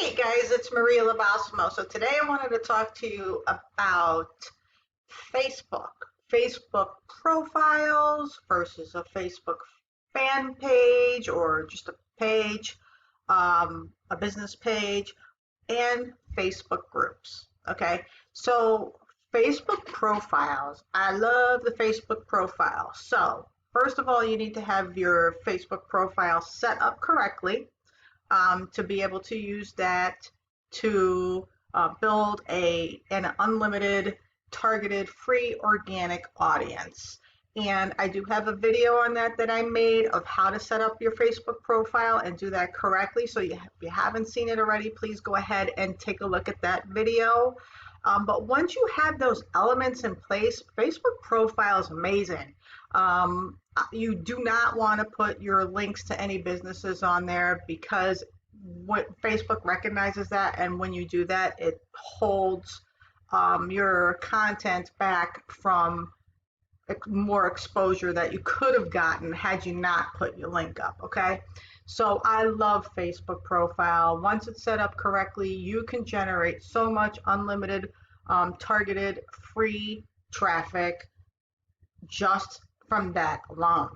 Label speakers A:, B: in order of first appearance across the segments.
A: Hey guys, it's Maria 𝐿oBalsamo. So today I wanted to talk to you about Facebook profiles versus a Facebook fan page or just a page, a business page, and Facebook groups. Okay, so Facebook profiles. I love the Facebook profile. So first of all, you need to have your Facebook profile set up correctly. To be able to use that to build an unlimited, targeted, free, organic audience. And I do have a video on that I made of how to set up your Facebook profile and do that correctly. So if you haven't seen it already, please go ahead and take a look at that video. But once you have those elements in place, Facebook profile is amazing. You do not want to put your links to any businesses on there because what Facebook recognizes that, and when you do that, it holds your content back from more exposure that you could have gotten had you not put your link up. Okay, so I love Facebook profile. Once it's set up correctly, you can generate so much unlimited, targeted, free traffic just from that alone.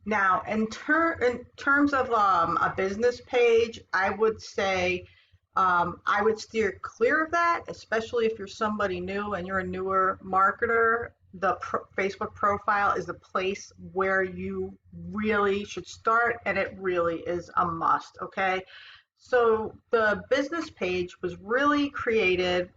A: Now, in terms of a business page, I would say I would steer clear of that, especially if you're somebody new and you're a newer marketer. The Facebook profile is the place where you really should start, and it really is a must, okay? So the business page was really created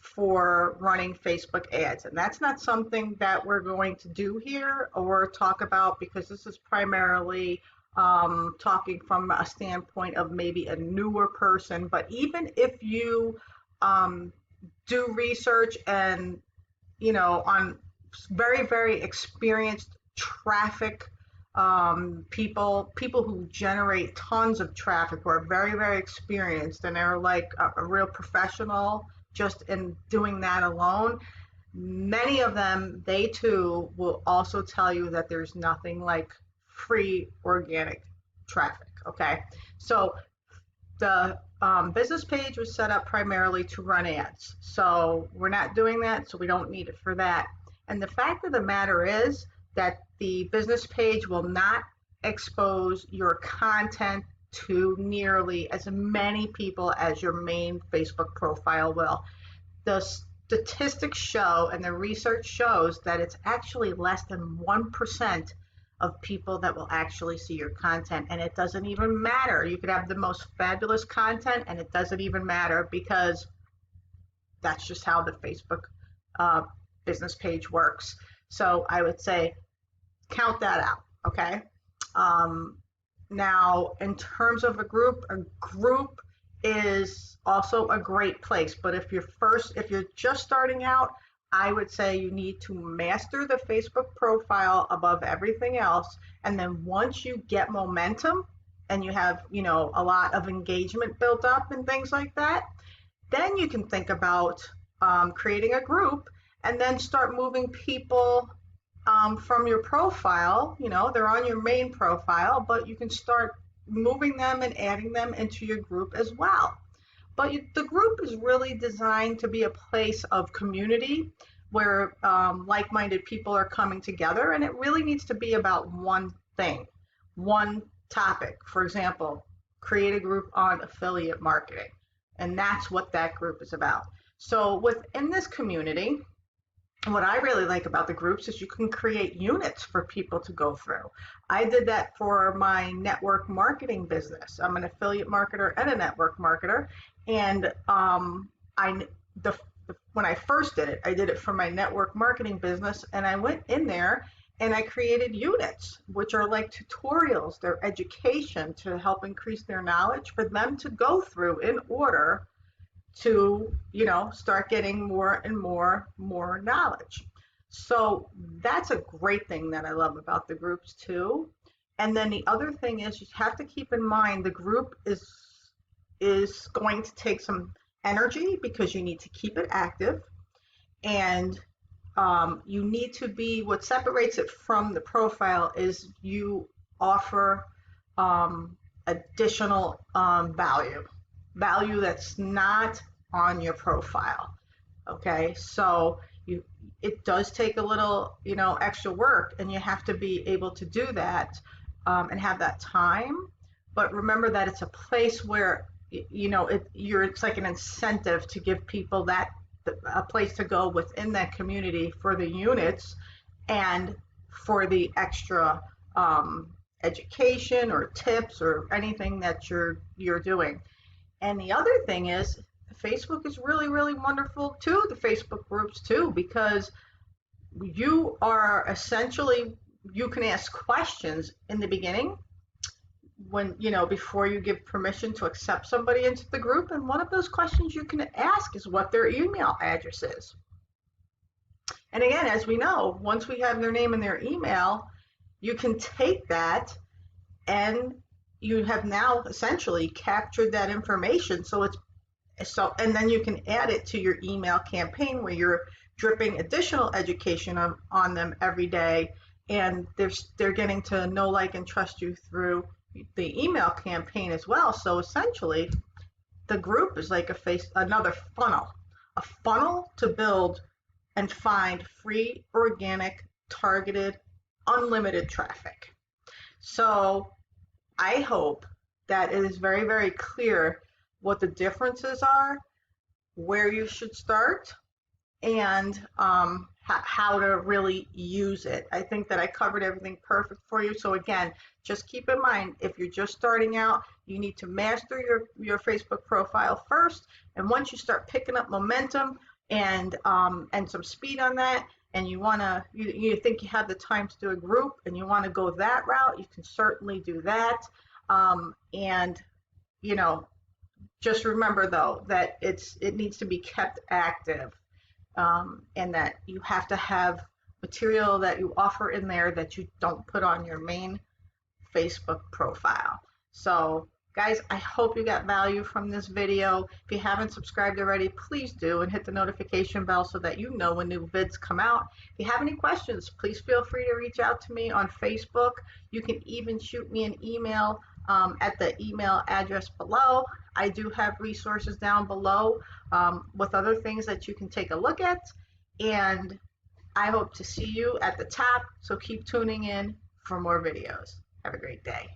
A: for running Facebook ads, and that's not something that we're going to do here or talk about, because this is primarily talking from a standpoint of maybe a newer person. But even if you do research and on very experienced traffic people who generate tons of traffic, who are very experienced, and they're like a real professional just in doing that alone, many of them, they too will also tell you that there's nothing like free organic traffic. Okay, so the business page was set up primarily to run ads, so we're not doing that, so we don't need it for that. And the fact of the matter is that the business page will not expose your content to nearly as many people as your main Facebook profile will. The statistics show and the research shows that it's actually less than 1% of people that will actually see your content, and it doesn't even matter. You could have the most fabulous content and it doesn't even matter, because that's just how the Facebook business page works. So I would say count that out, okay? Now, in terms of a group is also a great place. But if you're just starting out, I would say you need to master the Facebook profile above everything else. And then once you get momentum and you have, a lot of engagement built up and things like that, then you can think about creating a group and then start moving people from your profile. They're on your main profile, but you can start moving them and adding them into your group as well. But the group is really designed to be a place of community where like-minded people are coming together, and it really needs to be about one thing, one topic. For example, create a group on affiliate marketing, and that's what that group is about. So within this community, what I really like about the groups is you can create units for people to go through. I did that for my network marketing business. I'm an affiliate marketer and a network marketer. And when I first did it, I did it for my network marketing business. And I went in there and I created units, which are like tutorials, their education to help increase their knowledge for them to go through in order to start getting more and more knowledge. So that's a great thing that I love about the groups too. And then the other thing is, you have to keep in mind the group is going to take some energy, because you need to keep it active, and you need to be, what separates it from the profile is you offer additional value. value that's not on your profile. Okay, so it does take a little, extra work, and you have to be able to do that, and have that time. But remember that it's a place where it's like an incentive to give people a place to go within that community for the units and for the extra education or tips or anything that you're doing. And the other thing is, Facebook is really, really wonderful too, the Facebook groups too, because you can ask questions in the beginning when, before you give permission to accept somebody into the group. And one of those questions you can ask is what their email address is. And again, as we know, once we have their name and their email, you can take that and you have now essentially captured that information. And then you can add it to your email campaign where you're dripping additional education on them every day, and they're getting to know, like, and trust you through the email campaign as well. So essentially, the group is like another funnel, a funnel to build and find free, organic, targeted, unlimited traffic. So I hope that it is very, very clear what the differences are, where you should start, and how to really use it. I think that I covered everything perfect for you. So again, just keep in mind, if you're just starting out, you need to master your Facebook profile first. And once you start picking up momentum and some speed on that, and you think you have the time to do a group and you want to go that route, you can certainly do that. And just remember though that it needs to be kept active, and that you have to have material that you offer in there that you don't put on your main Facebook profile. So guys, I hope you got value from this video. If you haven't subscribed already, please do, and hit the notification bell so that you know when new vids come out. If you have any questions, please feel free to reach out to me on Facebook. You can even shoot me an email at the email address below. I do have resources down below with other things that you can take a look at, and I hope to see you at the top, so keep tuning in for more videos. Have a great day.